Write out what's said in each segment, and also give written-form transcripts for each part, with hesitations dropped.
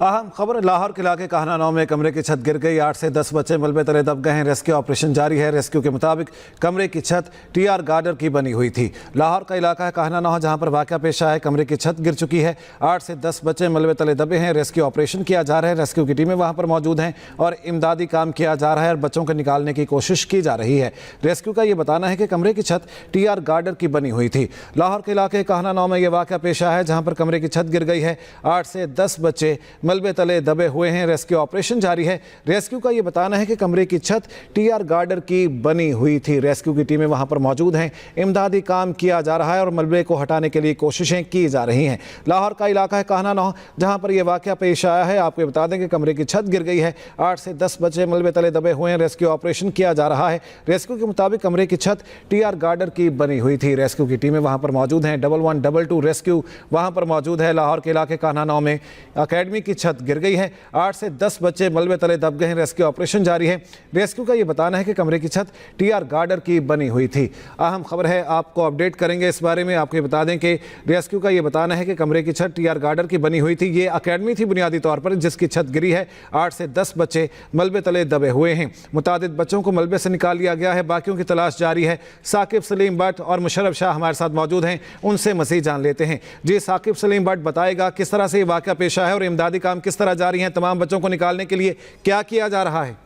अहम खबर लाहौर के इलाके कहनानौ में कमरे की छत गिर गई। 8 से 10 बच्चे मलबे तले दब गए हैं। रेस्क्यू ऑपरेशन जारी है। रेस्क्यू के मुताबिक कमरे की छत टीआर गार्डर की बनी हुई थी। लाहौर का इलाका है कहनानौ, जहां पर वाकया पेश आया है। कमरे की छत गिर चुकी है। 8 से 10 बच्चे मलबे तले दबे हैं। रेस्क्यू ऑपरेशन किया जा रहा है। रेस्क्यू की टीमें वहां पर मौजूद हैं और इमदादी काम किया जा रहा है और बच्चों को निकालने की कोशिश की जा रही है। रेस्क्यू का ये बताना है कि कमरे की छत टीआर गार्डर की बनी हुई थी। लाहौर के इलाके कहनानौ में यह वाकया पेश आया है, जहां पर कमरे की छत गिर गई है। 8 से 10 बच्चे मलबे तले दबे हुए हैं। रेस्क्यू ऑपरेशन जारी है। रेस्क्यू का यह बताना है कि कमरे की छत टीआर गार्डर की बनी हुई थी। रेस्क्यू की टीमें वहां पर मौजूद हैं। इमदादी काम किया जा रहा है और मलबे को हटाने के लिए कोशिशें की जा रही हैं। लाहौर का इलाका है कहनानौ, जहां पर यह वाकया पेश आया है। आपको बता दें कि कमरे की छत गिर गई है। 8 से 10 बच्चे मलबे तले दबे हुए हैं। रेस्क्यू ऑपरेशन किया जा रहा है। रेस्क्यू के मुताबिक कमरे की छत टीआर गार्डर की बनी हुई थी। रेस्क्यू की टीमें वहां पर मौजूद हैं। 1122 रेस्क्यू वहां पर मौजूद है। लाहौर के इलाके कहनानौ में अकेडमी की छत गिर गई है। 8 से 10 बच्चे मलबे तले दब गए हैं। रेस्क्यू ऑपरेशन जारी है। रेस्क्यू का यह बताना है कि कमरे की छत टीआर गार्डर की बनी हुई थी। अहम खबर है, आपको अपडेट करेंगे इस बारे में। आपको बता दें कि रेस्क्यू का यह बताना है कि कमरे की छत टीआर गार्डर की बनी हुई थी। ये अकेडमी थी बुनियादी तौर पर, जिसकी छत गिरी है। 8 से 10 बच्चे मलबे तले दबे हुए हैं। मुतादिद बच्चों को मलबे से निकाल लिया गया है। बाकियों की तलाश जारी है। साकिब सलीम भट्ट और मुशर्रफ शाह हमारे साथ मौजूद हैं, उनसे मज़ीद जान लेते हैं। जी साकिब सलीम भट्ट, बताएगा किस तरह से ये वाकया पेश आया है और इमदादी काम किस तरह जारी है? तमाम बच्चों को निकालने के लिए क्या किया जा रहा है?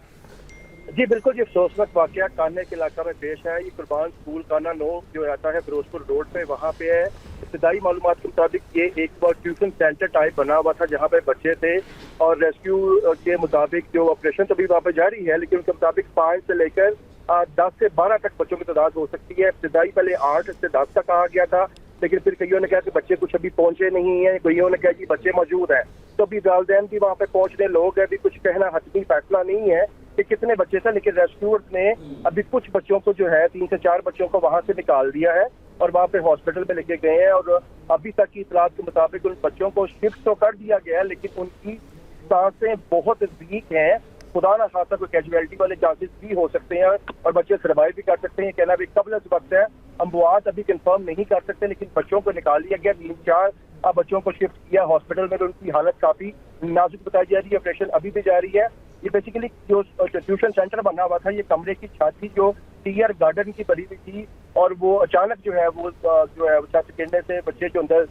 जी बिल्कुल, ये अफसोसनाक वाकया कान्हे के इलाका में पेश है। ये कुर्बान स्कूल कहनानौ जो आता है फिरोजपुर रोड पे, वहाँ पे है। इब्तदाई मालूमात के मुताबिक ये एक ट्यूशन सेंटर टाइप बना हुआ था जहाँ पे बच्चे थे, और रेस्क्यू के मुताबिक जो ऑपरेशन तो भी वहाँ पे जारी है, लेकिन उनके मुताबिक 5 से लेकर 10 से 12 तक बच्चों की तादाद हो सकती है। इब्तदाई पहले 8 से 10 तक कहा गया था, लेकिन फिर कईयों ने कहा कि बच्चे कुछ अभी पहुंचे नहीं है, कईयों ने कहा कि बच्चे मौजूद हैं। तो अभी वालिदैन भी वहाँ पे पहुंचने लोग हैं, अभी कुछ कहना हतमी फैसला नहीं है कि कितने बच्चे थे, लेकिन रेस्क्यूअर्स ने अभी कुछ बच्चों को जो है 3 से 4 बच्चों को वहां से निकाल दिया है और वहां पे हॉस्पिटल में लेके गए हैं। और अभी तक की इतलात के मुताबिक उन बच्चों को शिफ्ट तो कर दिया गया है, लेकिन उनकी सांसें बहुत वीक हैं। खुदा ना खासा कोई कैजुअलिटी वाले चांसेस भी हो सकते हैं और बच्चे सर्वाइव भी कर सकते हैं। कहना भी कबल वक्त है, अमवात अभी कंफर्म नहीं कर सकते, लेकिन बच्चों को निकाल लिया गया। 3-4 बच्चों को शिफ्ट किया हॉस्पिटल में, तो उनकी हालत काफी नाजुक बताई जा रही है। ऑपरेशन अभी भी जारी है। ये बेसिकली जो ट्यूशन सेंटर बना हुआ था, ये कमरे की छत थी जो टीआर गार्डन की बनी हुई थी, और वो अचानक जो है वो छत गिरने से बच्चे जो अंदर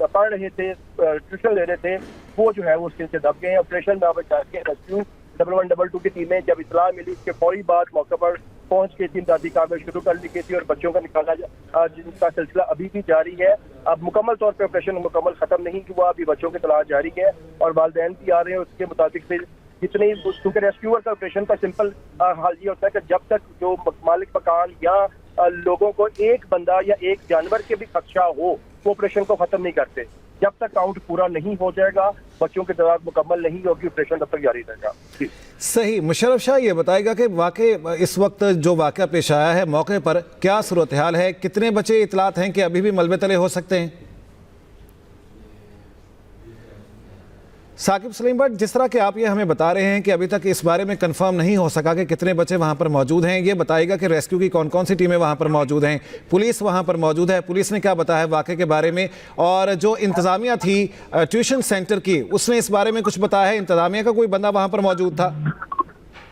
पढ़ रहे थे, ट्यूशन ले रहे थे, वो जो है वो उसके दब गए हैं। ऑपरेशन में रेस्क्यू 1122 की टीमें जब इतला मिली, इसके फौरी बाद मौके पर पहुंच के इमदादी कार्रवाई शुरू कर ली गई थी और बच्चों का निकाला जिनका सिलसिला अभी भी जारी है। अब मुकम्मल तौर पर ऑपरेशन मुकम्मल खत्म नहीं हुआ, अभी बच्चों की तलाश जारी है और वालिदैन भी आ रहे हैं। उसके मुताबिक फिर जितने, क्योंकि रेस्क्यूअर का ऑपरेशन का सिंपल हाल ये होता है कि जब तक जो मालिक मकान या लोगों को एक बंदा या एक जानवर के भी खदशा हो, वो ऑपरेशन को खत्म नहीं करते। जब तक काउंट पूरा नहीं हो जाएगा, बच्चों की तादाद मुकम्मल नहीं होगी, ऑपरेशन तब तक जारी रहेगा। सही। मुशर्रफ शाह, ये बताएगा कि वाकई इस वक्त जो वाकया पेश आया है, मौके पर क्या सूरत हाल है? कितने बच्चे इतलात हैं कि अभी भी मलबे तले हो सकते हैं? साकिब सलीम भट्ट, जिस तरह के आप ये हमें बता रहे हैं कि अभी तक इस बारे में कंफर्म नहीं हो सका कि कितने बच्चे वहां पर मौजूद हैं, ये बताएगा कि रेस्क्यू की कौन कौन सी टीमें वहां पर मौजूद हैं, पुलिस वहां पर मौजूद है, पुलिस ने क्या बताया वाकये के बारे में, और जो इंतजामिया थी ट्यूशन सेंटर की, उसने इस बारे में कुछ बताया है? इंतजामिया का कोई बंदा वहां पर मौजूद था?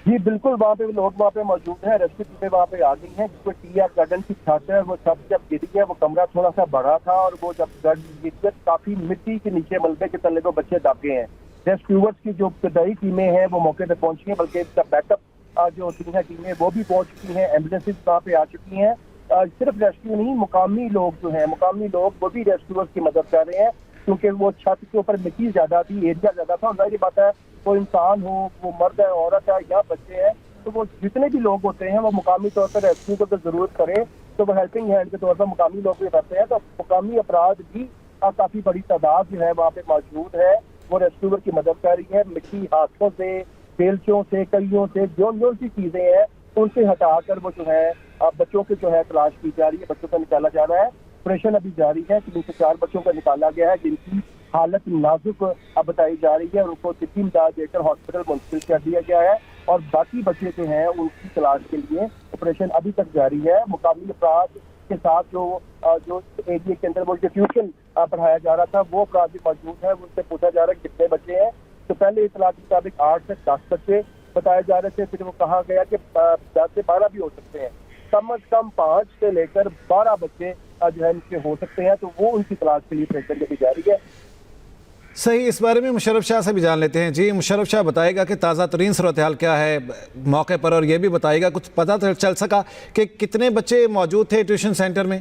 जी बिल्कुल, वहाँ पे लोग वहाँ पे मौजूद हैं। रेस्क्यू टीमें वहाँ पे आ गई हैं। जो टीआर गार्डन की छत है, वो छत जब गिरी है, वो कमरा थोड़ा सा बड़ा था और वो जब गिर काफी मिट्टी के नीचे मलबे के तले को बच्चे दब गए हैं। रेस्क्यूअर्स की जो इब्तदाई टीमें हैं वो मौके पर पहुंची हैं, बल्कि इसका बैकअप जो टीमें वो भी पहुंच चुकी हैं। एम्बुलेंसेज वहाँ पे आ चुकी हैं। सिर्फ रेस्क्यू नहीं, मुकामी लोग जो हैं, मुकामी लोग वो भी रेस्क्यूअर्स की मदद कर रहे हैं, क्योंकि वो छत के ऊपर मिट्टी ज्यादा थी, एरिया ज्यादा था। और जाहिर बात है, वो इंसान हो, वो मर्द है, औरत है या बच्चे हैं, तो वो जितने भी लोग होते हैं वो मुकामी तौर पर रेस्क्यू को तो जरूरत करें तो वो हेल्पिंग हैंड के तौर पर मुकामी लोग भी करते हैं। तो मुकामी अपराध भी काफी बड़ी तादाद जो है वहाँ पे मौजूद है, वो रेस्क्यूअर की मदद कर रही है। मिट्टी हाथों से, बेलचों से, कलियों से, जो सी चीजें हैं उनसे हटाकर वो जो है बच्चों की जो है तलाश की जा रही है, बच्चों को निकाला जा रहा है। ऑपरेशन अभी जारी है। 3 से 4 बच्चों को निकाला गया है जिनकी हालत नाजुक बताई जा रही है, उनको तिब्बी इमदाद देकर हॉस्पिटल मुंतकिल कर दिया गया है और बाकी बच्चे जो हैं उनकी तलाश के लिए ऑपरेशन अभी तक जारी है। मुकामी अपराध के साथ जो एरिया के अंदर वो जो ट्यूशन पढ़ाया जा रहा था, वो अपराध भी मौजूद है। उनसे पूछा जा रहा है कितने बच्चे हैं, तो पहले इतला के मुताबिक 8 से 10 बच्चे बताए जा रहे थे, फिर वो कहा गया कि 10 से 12 भी हो सकते हैं। कम से कम 5 से लेकर 12 बच्चे जो है इनके हो सकते हैं, तो वो उनकी तलाश के लिए प्रयत्न की जा रही है। सही, इस बारे में मुशर्रफ शाह से भी जान लेते हैं। जी मुशर्रफ शाह, बताएगा कि ताज़ा तरीन सूरत हाल क्या है मौके पर, और ये भी बताइएगा कुछ पता चल सका कि कितने बच्चे मौजूद थे ट्यूशन सेंटर में?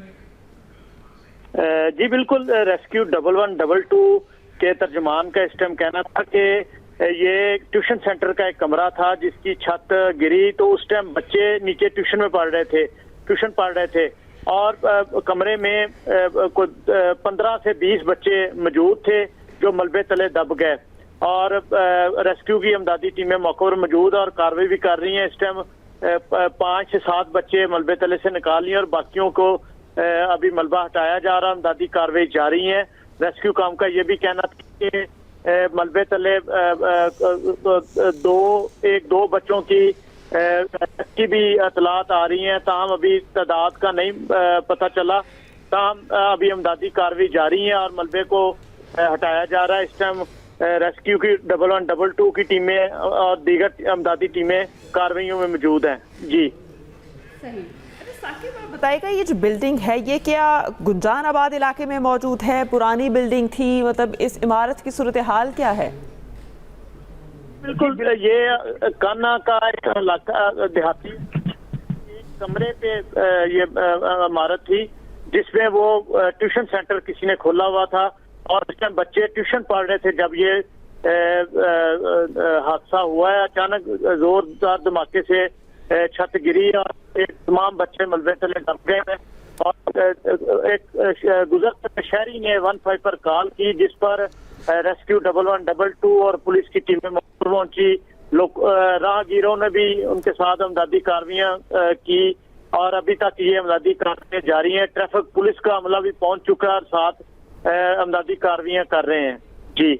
जी बिल्कुल, रेस्क्यू 1112 के तर्जुमान का इस टाइम कहना था कि ये ट्यूशन सेंटर का एक कमरा था जिसकी छत गिरी, तो उस टाइम बच्चे नीचे ट्यूशन पढ़ रहे थे और कमरे में कोई 15 से 20 बच्चे मौजूद थे जो मलबे तले दब गए, और रेस्क्यू की इमदादी टीमें मौके पर मौजूद और कार्रवाई भी कर रही हैं। इस टाइम 5 से 7 बच्चे मलबे तले से निकाल लिए और बाकियों को अभी मलबा हटाया जा रहा है, इमदादी कार्रवाई जारी है। रेस्क्यू काम का ये भी कहना था कि मलबे तले 2 बच्चों की भी इतलात आ रही हैं, ताहम अभी तादाद का नहीं पता चला। ताहम अभी इमदादी कार्रवाई जारी है और मलबे को हटाया जा रहा है। इस टाइम रेस्क्यू की 1112 की टीमें और दीगर इमदादी टीमें कार्रवाइयों में मौजूद हैं। जी सही। साकिब, आप बताइएगा ये जो बिल्डिंग है ये क्या गुंजान आबाद इलाके में मौजूद है, पुरानी बिल्डिंग थी, मतलब इस इमारत की सूरत हाल क्या है? बिल्कुल, ये कान्हा का एक इलाका देहाती कमरे पे ये इमारत थी जिसमें वो ट्यूशन सेंटर किसी ने खोला हुआ था और उस टाइम बच्चे ट्यूशन पढ़ रहे थे जब ये हादसा हुआ है। अचानक जोरदार धमाके से छत गिरी और तमाम बच्चे मलबे तले दब गए हैं और एक गुजरते शहरी ने 15 पर कॉल की, जिस पर रेस्क्यू 1112 और पुलिस की टीमें पहुंची। लोग राहगीरों ने भी उनके साथ इमदादी कार्रवाइयां की और अभी तक ये इमदादी कार्रवाइयां जारी हैं। ट्रैफिक पुलिस का अमला भी पहुंच चुका है और साथ इमदादी कार्रवाइयां कर रहे हैं।